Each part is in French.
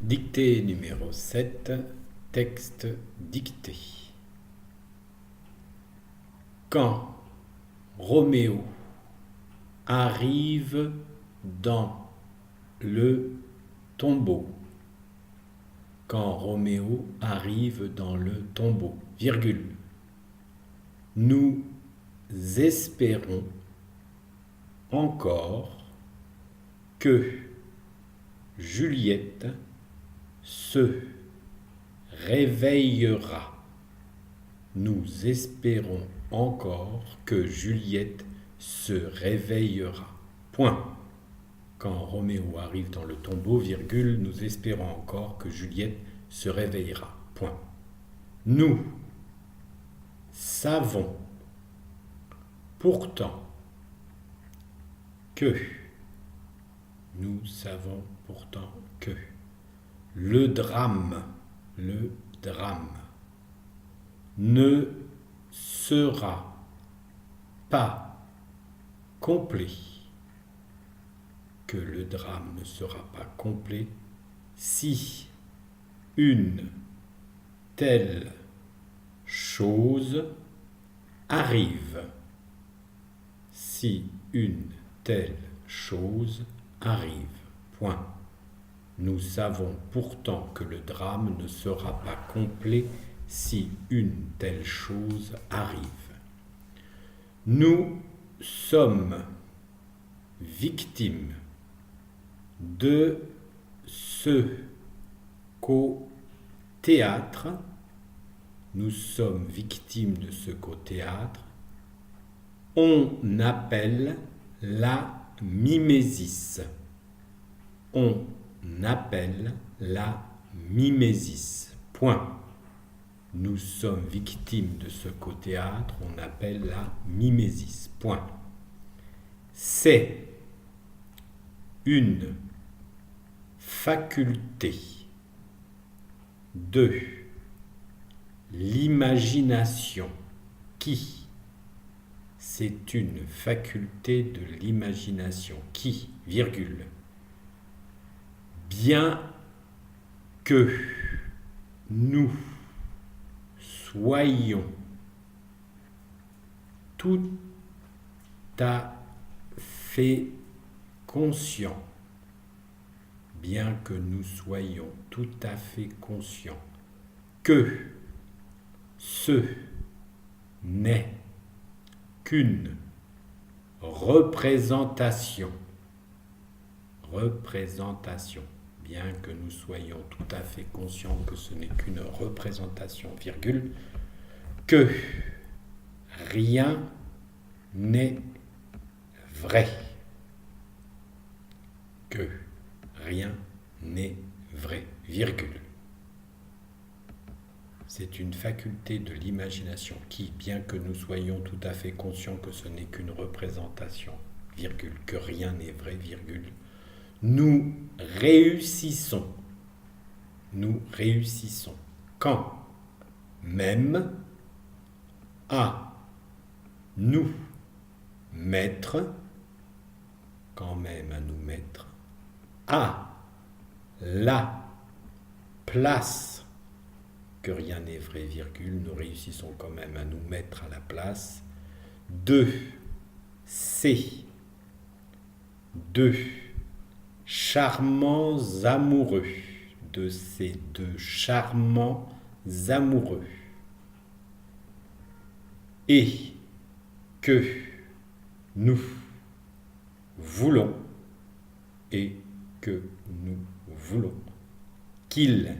Dictée numéro 7, texte dicté. Quand Roméo arrive dans le tombeau, quand Roméo arrive dans le tombeau, virgule, nous espérons encore que Juliette se réveillera. Nous espérons encore que Juliette se réveillera. Point. Quand Roméo arrive dans le tombeau, virgule, nous espérons encore que Juliette se réveillera. Point. Nous savons pourtant que le drame ne sera pas complet, que le drame ne sera pas complet si une telle chose arrive. Si une telle chose arrive. Point. Nous savons pourtant que le drame ne sera pas complet si une telle chose arrive. Nous sommes victimes de ce qu'au théâtre, on appelle la mimésis. On appelle la mimésis. Point. Nous sommes victimes de ce qu'au théâtre, on appelle la mimésis. Point. C'est une faculté de l'imagination qui, c'est une faculté de l'imagination qui, virgule, bien que nous soyons tout à fait conscients, bien que nous soyons tout à fait conscients que ce n'est qu'une représentation, bien que nous soyons tout à fait conscients que ce n'est qu'une représentation, virgule, que rien n'est vrai, que rien n'est vrai, virgule. C'est une faculté de l'imagination qui, bien que nous soyons tout à fait conscients que ce n'est qu'une représentation, virgule, que rien n'est vrai, virgule, nous réussissons quand même à nous mettre à la place, que rien n'est vrai, virgule, nous réussissons quand même à nous mettre à la place de ces deux charmants amoureux, et que nous voulons qu'ils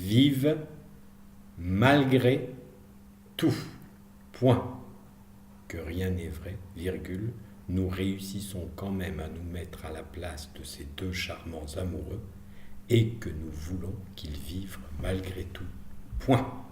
vivent malgré tout. Point. Que rien n'est vrai, virgule, nous réussissons quand même à nous mettre à la place de ces deux charmants amoureux et que nous voulons qu'ils vivent malgré tout. Point.